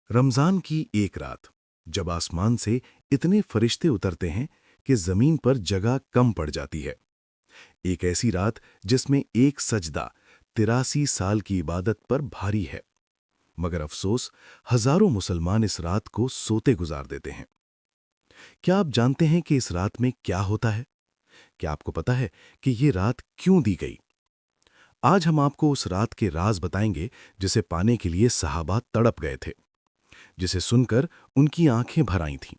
رمضان کی ایک رات جب آسمان سے اتنے فرشتے اترتے ہیں کہ زمین پر جگہ کم پڑ جاتی ہے۔ ایک ایسی رات جس میں ایک سجدہ 83 سال کی عبادت پر بھاری ہے، مگر افسوس ہزاروں مسلمان اس رات کو سوتے گزار دیتے ہیں۔ کیا آپ جانتے ہیں کہ اس رات میں کیا ہوتا ہے؟ کیا آپ کو پتا ہے کہ یہ رات کیوں دی گئی؟ آج ہم آپ کو اس رات کے راز بتائیں گے جسے پانے کے لیے صحابہ تڑپ گئے تھے، جسے سن کر ان کی آنکھیں بھر آئی تھیں،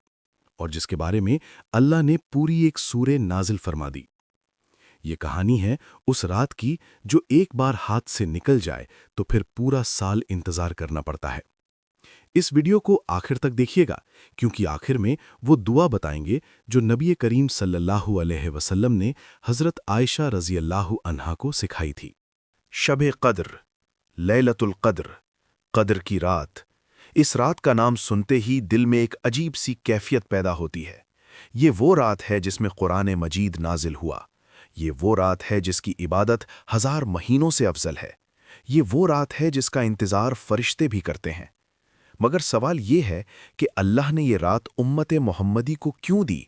اور جس کے بارے میں اللہ نے پوری ایک سورہ نازل فرما دی۔ یہ کہانی ہے اس رات کی جو ایک بار ہاتھ سے نکل جائے تو پھر پورا سال انتظار کرنا پڑتا ہے۔ اس ویڈیو کو آخر تک دیکھیے گا، کیونکہ آخر میں وہ دعا بتائیں گے جو نبی کریم صلی اللہ علیہ وسلم نے حضرت عائشہ رضی اللہ عنہا کو سکھائی تھی۔ شب قدر، لیلۃ القدر، قدر کی رات۔ اس رات کا نام سنتے ہی دل میں ایک عجیب سی کیفیت پیدا ہوتی ہے۔ یہ وہ رات ہے جس میں قرآن مجید نازل ہوا۔ یہ وہ رات ہے جس کی عبادت 1000 مہینوں سے افضل ہے۔ یہ وہ رات ہے جس کا انتظار فرشتے بھی کرتے ہیں۔ مگر سوال یہ ہے کہ اللہ نے یہ رات امت محمدی کو کیوں دی؟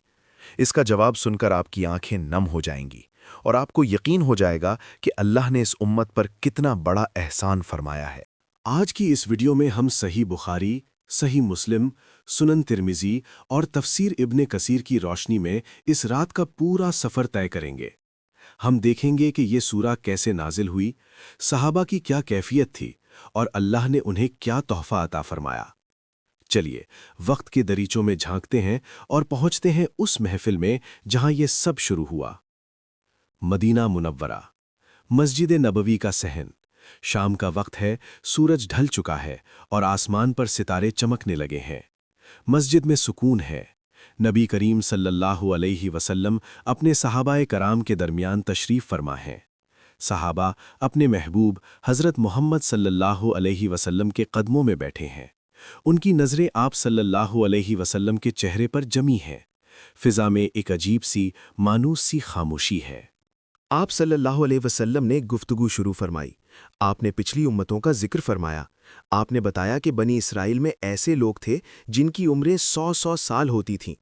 اس کا جواب سن کر آپ کی آنکھیں نم ہو جائیں گی، اور آپ کو یقین ہو جائے گا کہ اللہ نے اس امت پر کتنا بڑا احسان فرمایا ہے۔ آج کی اس ویڈیو میں ہم صحیح بخاری، صحیح مسلم، سنن ترمذی اور تفسیر ابن کثیر کی روشنی میں اس رات کا پورا سفر طے کریں گے۔ ہم دیکھیں گے کہ یہ سورہ کیسے نازل ہوئی، صحابہ کی کیا کیفیت تھی، اور اللہ نے انہیں کیا تحفہ عطا فرمایا۔ چلیے وقت کے دریچوں میں جھانکتے ہیں اور پہنچتے ہیں اس محفل میں جہاں یہ سب شروع ہوا۔ مدینہ منورہ، مسجد نبوی کا صحن۔ شام کا وقت ہے، سورج ڈھل چکا ہے اور آسمان پر ستارے چمکنے لگے ہیں۔ مسجد میں سکون ہے۔ نبی کریم صلی اللہ علیہ وسلم اپنے صحابہ کرام کے درمیان تشریف فرما ہیں۔ صحابہ اپنے محبوب حضرت محمد صلی اللہ علیہ وسلم کے قدموں میں بیٹھے ہیں۔ ان کی نظریں آپ صلی اللہ علیہ وسلم کے چہرے پر جمی ہیں۔ فضا میں ایک عجیب سی مانوس سی خاموشی ہے۔ آپ صلی اللہ علیہ وسلم نے گفتگو شروع فرمائی۔ آپ نے پچھلی امتوں کا ذکر فرمایا۔ آپ نے بتایا کہ بنی اسرائیل میں ایسے لوگ تھے جن کی عمریں 100 سال ہوتی تھیں۔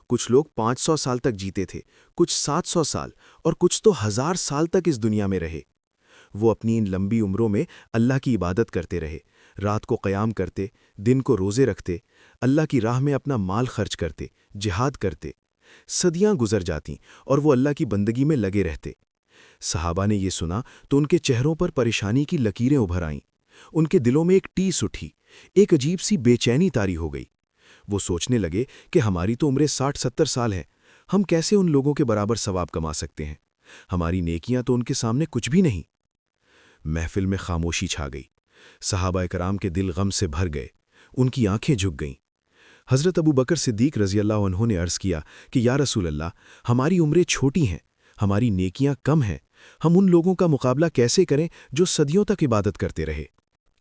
کچھ لوگ 500 سال تک جیتے تھے، کچھ 700 سال، اور کچھ تو 1000 سال تک اس دنیا میں رہے۔ وہ اپنی ان لمبی عمروں میں اللہ کی عبادت کرتے رہے، رات کو قیام کرتے، دن کو روزے رکھتے، اللہ کی راہ میں اپنا مال خرچ کرتے، جہاد کرتے۔ صدیاں گزر جاتیں اور وہ اللہ کی بندگی میں لگے رہتے۔ صحابہ نے یہ سنا تو ان کے چہروں پر پریشانی کی لکیریں ابھر آئیں۔ ان کے دلوں میں ایک ٹیس اٹھی، ایک عجیب سی بے چینی طاری ہو گئی۔ وہ سوچنے لگے کہ ہماری تو عمریں 60-70 سال ہیں، ہم کیسے ان لوگوں کے برابر ثواب کما سکتے ہیں؟ ہماری نیکیاں تو ان کے سامنے کچھ بھی نہیں۔ محفل میں خاموشی چھا گئی۔ صحابہ کرام کے دل غم سے بھر گئے، ان کی آنکھیں جھک گئیں۔ حضرت ابو بکر صدیق رضی اللہ عنہ نے عرض کیا کہ یا رسول اللہ، ہماری عمریں چھوٹی ہیں، ہماری نیکیاں کم ہیں، ہم ان لوگوں کا مقابلہ کیسے کریں جو صدیوں تک عبادت کرتے رہے؟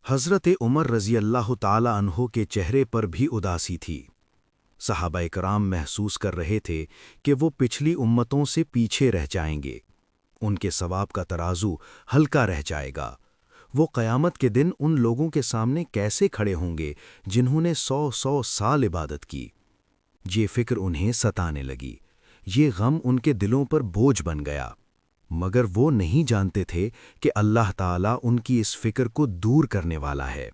حضرت عمر رضی اللہ تعالی عنہ کے چہرے پر بھی اداسی تھی۔ صحابہ کرام محسوس کر رہے تھے کہ وہ پچھلی امتوں سے پیچھے رہ جائیں گے، ان کے ثواب کا ترازو ہلکا رہ جائے گا۔ وہ قیامت کے دن ان لوگوں کے سامنے کیسے کھڑے ہوں گے جنہوں نے 100 سال عبادت کی؟ یہ فکر انہیں ستانے لگی، یہ غم ان کے دلوں پر بوجھ بن گیا، مگر وہ نہیں جانتے تھے کہ اللہ تعالیٰ ان کی اس فکر کو دور کرنے والا ہے۔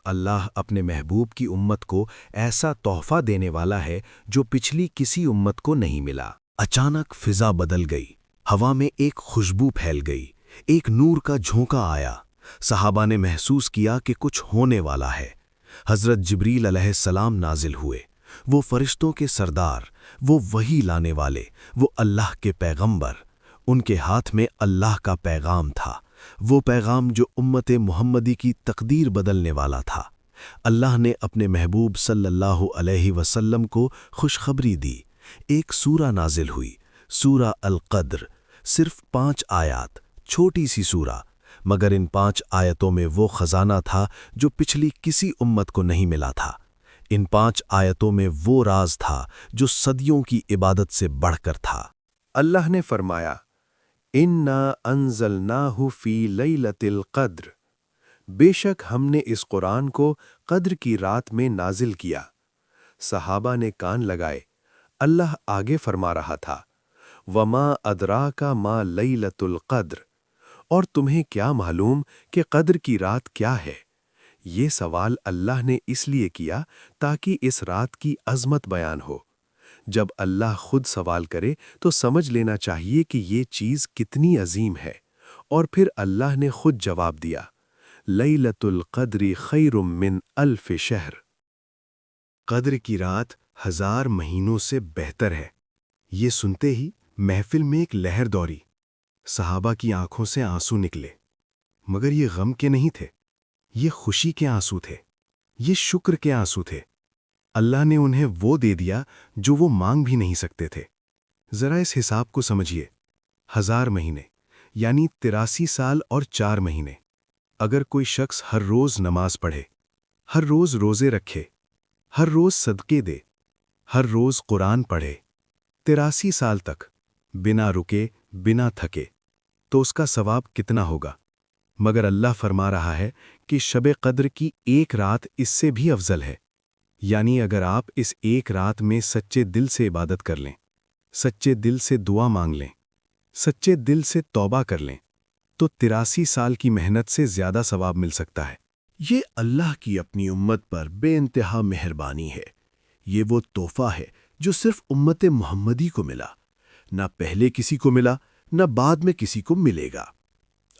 اللہ اپنے محبوب کی امت کو ایسا تحفہ دینے والا ہے جو پچھلی کسی امت کو نہیں ملا۔ اچانک فضا بدل گئی، ہوا میں ایک خوشبو پھیل گئی، ایک نور کا جھونکا آیا۔ صحابہ نے محسوس کیا کہ کچھ ہونے والا ہے۔ حضرت جبریل علیہ السلام نازل ہوئے، وہ فرشتوں کے سردار، وہ وحی لانے والے، وہ اللہ کے پیغمبر۔ ان کے ہاتھ میں اللہ کا پیغام تھا، وہ پیغام جو امت محمدی کی تقدیر بدلنے والا تھا۔ اللہ نے اپنے محبوب صلی اللہ علیہ وسلم کو خوشخبری دی۔ ایک سورہ نازل ہوئی، سورہ القدر، صرف 5 آیات، چھوٹی سی سورہ، مگر ان 5 آیتوں میں وہ خزانہ تھا جو پچھلی کسی امت کو نہیں ملا تھا۔ ان 5 آیتوں میں وہ راز تھا جو صدیوں کی عبادت سے بڑھ کر تھا۔ اللہ نے فرمایا، اِنَّا أَنزَلْنَاهُ فِي لَيْلَةِ الْقَدْرِ، بے شک ہم نے اس قرآن کو قدر کی رات میں نازل کیا۔ صحابہ نے کان لگائے۔ اللہ آگے فرما رہا تھا، وَمَا أَدْرَاكَ مَا لَيْلَةُ الْقَدْرِ، اور تمہیں کیا معلوم کہ قدر کی رات کیا ہے؟ یہ سوال اللہ نے اس لیے کیا تاکہ اس رات کی عظمت بیان ہو۔ جب اللہ خود سوال کرے تو سمجھ لینا چاہیے کہ یہ چیز کتنی عظیم ہے، اور پھر اللہ نے خود جواب دیا، لَيْلَةُ الْقَدْرِ خَيْرٌ مِّنْ أَلْفِ شَهْرٍ۔ قدر کی رات 1000 مہینوں سے بہتر ہے۔ یہ سنتے ہی محفل میں ایک لہر دوڑی۔ صحابہ کی آنکھوں سے آنسو نکلے، مگر یہ غم کے نہیں تھے، یہ خوشی کے آنسو تھے، یہ شکر کے آنسو تھے۔ اللہ نے انہیں وہ دے دیا جو وہ مانگ بھی نہیں سکتے تھے۔ ذرا اس حساب کو سمجھیے، 1000 مہینے یعنی 83 سال اور 4 مہینے۔ اگر کوئی شخص ہر روز نماز پڑھے، ہر روز روزے رکھے، ہر روز صدقے دے، ہر روز قرآن پڑھے، 83 سال تک بنا رکے بنا تھکے، تو اس کا ثواب کتنا ہوگا؟ مگر اللہ فرما رہا ہے کہ شب قدر کی ایک رات اس سے بھی افضل ہے۔ یعنی اگر آپ اس ایک رات میں سچے دل سے عبادت کر لیں، سچے دل سے دعا مانگ لیں، سچے دل سے توبہ کر لیں، تو 83 سال کی محنت سے زیادہ ثواب مل سکتا ہے۔ یہ اللہ کی اپنی امت پر بے انتہا مہربانی ہے۔ یہ وہ تحفہ ہے جو صرف امت محمدی کو ملا، نہ پہلے کسی کو ملا، نہ بعد میں کسی کو ملے گا۔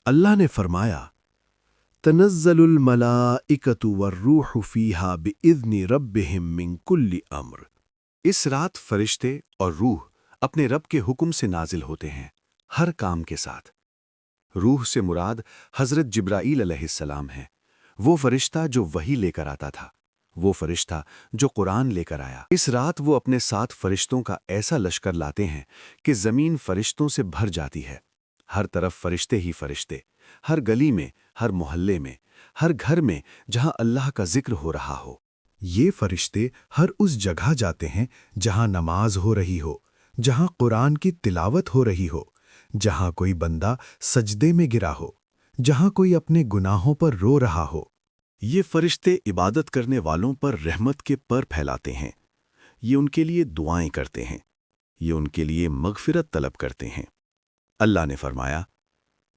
اللہ نے فرمایا، تنزل الملائکۃ والروح فیہا بإذن ربہم من کل امر۔ اس رات فرشتے اور روح اپنے رب کے حکم سے نازل ہوتے ہیں، ہر کام کے ساتھ۔ روح سے مراد حضرت جبرائیل علیہ السلام ہے، وہ فرشتہ جو وحی لے کر آتا تھا، وہ فرشتہ جو قرآن لے کر آیا۔ اس رات وہ اپنے ساتھ فرشتوں کا ایسا لشکر لاتے ہیں کہ زمین فرشتوں سے بھر جاتی ہے۔ ہر طرف فرشتے ہی فرشتے، ہر گلی میں، ہر محلے میں، ہر گھر میں جہاں اللہ کا ذکر ہو رہا ہو۔ یہ فرشتے ہر اس جگہ جاتے ہیں جہاں نماز ہو رہی ہو، جہاں قرآن کی تلاوت ہو رہی ہو، جہاں کوئی بندہ سجدے میں گرا ہو، جہاں کوئی اپنے گناہوں پر رو رہا ہو۔ یہ فرشتے عبادت کرنے والوں پر رحمت کے پر پھیلاتے ہیں، یہ ان کے لیے دعائیں کرتے ہیں، یہ ان کے لیے مغفرت طلب کرتے ہیں۔ اللہ نے فرمایا،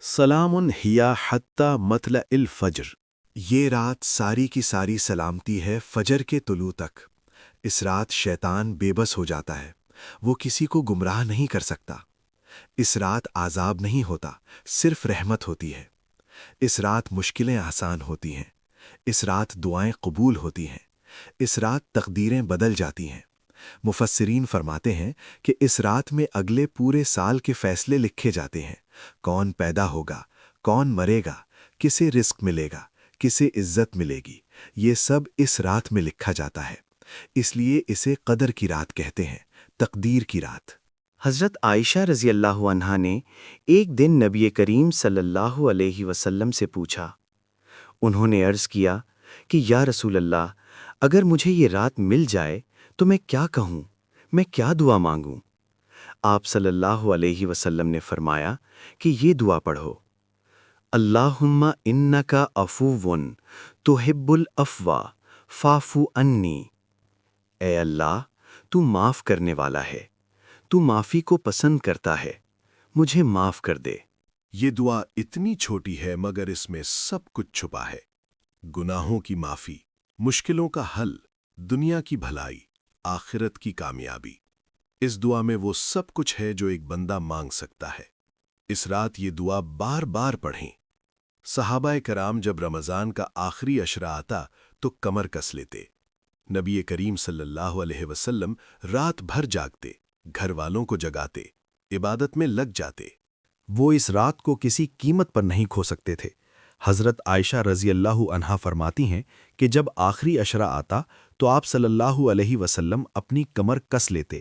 سلام ہی حتی مطلع الفجر۔ یہ رات ساری کی ساری سلامتی ہے فجر کے طلوع تک۔ اس رات شیطان بے بس ہو جاتا ہے، وہ کسی کو گمراہ نہیں کر سکتا۔ اس رات عذاب نہیں ہوتا، صرف رحمت ہوتی ہے۔ اس رات مشکلیں آسان ہوتی ہیں، اس رات دعائیں قبول ہوتی ہیں، اس رات تقدیریں بدل جاتی ہیں۔ مفسرین فرماتے ہیں کہ اس رات میں اگلے پورے سال کے فیصلے لکھے جاتے ہیں۔ کون پیدا ہوگا، کون مرے گا، کسے رزق ملے گا، کسے عزت ملے گی، یہ سب اس رات میں لکھا جاتا ہے۔ اس لیے اسے قدر کی رات کہتے ہیں، تقدیر کی رات۔ حضرت عائشہ رضی اللہ عنہا نے ایک دن نبی کریم صلی اللہ علیہ وسلم سے پوچھا۔ انہوں نے عرض کیا کہ یا رسول اللہ، اگر مجھے یہ رات مل جائے تو میں کیا کہوں، میں کیا دعا مانگوں؟ آپ صلی اللہ علیہ وسلم نے فرمایا کہ یہ دعا پڑھو، اللہم انکا عفو تحب العفو فاعف عنی۔ اے اللہ، تو معاف کرنے والا ہے، تو معافی کو پسند کرتا ہے، مجھے معاف کر دے۔ یہ دعا اتنی چھوٹی ہے مگر اس میں سب کچھ چھپا ہے۔ گناہوں کی معافی، مشکلوں کا حل، دنیا کی بھلائی، آخرت کی کامیابی۔ اس دعا میں وہ سب کچھ ہے جو ایک بندہ مانگ سکتا ہے۔ اس رات یہ دعا بار بار پڑھیں۔ صحابہ کرام جب رمضان کا آخری عشرہ آتا تو کمر کس لیتے۔ نبی کریم صلی اللہ علیہ وسلم رات بھر جاگتے، گھر والوں کو جگاتے، عبادت میں لگ جاتے۔ وہ اس رات کو کسی قیمت پر نہیں کھو سکتے تھے۔ حضرت عائشہ رضی اللہ عنہا فرماتی ہیں کہ جب آخری عشرہ آتا تو آپ صلی اللہ علیہ وسلم اپنی کمر کس لیتے،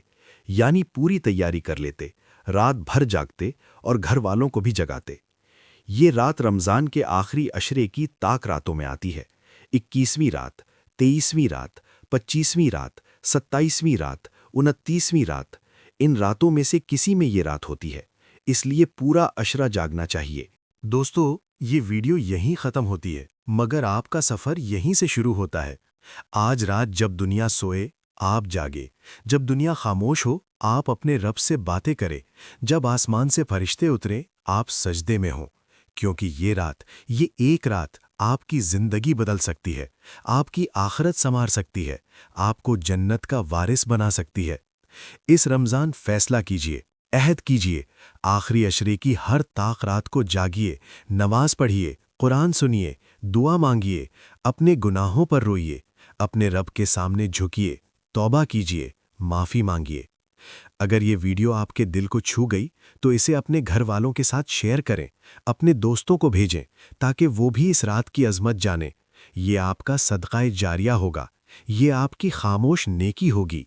یعنی پوری تیاری کر لیتے، رات بھر جاگتے اور گھر والوں کو بھی جگاتے۔ یہ رات رمضان کے آخری عشرے کی طاق راتوں میں آتی ہے۔ 21ویں رات، 23ویں رات، 25ویں رات، 27ویں رات، 29ویں رات، ان راتوں میں سے کسی میں یہ رات ہوتی ہے، اس لیے پورا عشرہ جاگنا چاہیے۔ دوستو، یہ ویڈیو یہیں ختم ہوتی ہے۔ مگر آپ کا سفر یہیں سے شروع ہوتا ہے۔ آج رات جب دنیا سوئے آپ جاگے، جب دنیا خاموش ہو آپ اپنے رب سے باتیں کریں، جب آسمان سے فرشتے اتریں آپ سجدے میں ہوں، کیونکہ یہ ایک رات آپ کی زندگی بدل سکتی ہے، آپ کی آخرت سنوار سکتی ہے، آپ کو جنت کا وارث بنا سکتی ہے۔ اس رمضان فیصلہ کیجئے، عہد کیجئے، آخری عشرے کی ہر طاق رات کو جاگیے، نماز پڑھیے، قرآن سنیے، دعا مانگیے، اپنے گناہوں پر روئیے، اپنے رب کے سامنے جھکیے، توبہ کیجئے، معافی مانگیے۔ اگر یہ ویڈیو آپ کے دل کو چھو گئی تو اسے اپنے گھر والوں کے ساتھ شیئر کریں، اپنے دوستوں کو بھیجیں تاکہ وہ بھی اس رات کی عظمت جانیں۔ یہ آپ کا صدقہ جاریہ ہوگا، یہ آپ کی خاموش نیکی ہوگی۔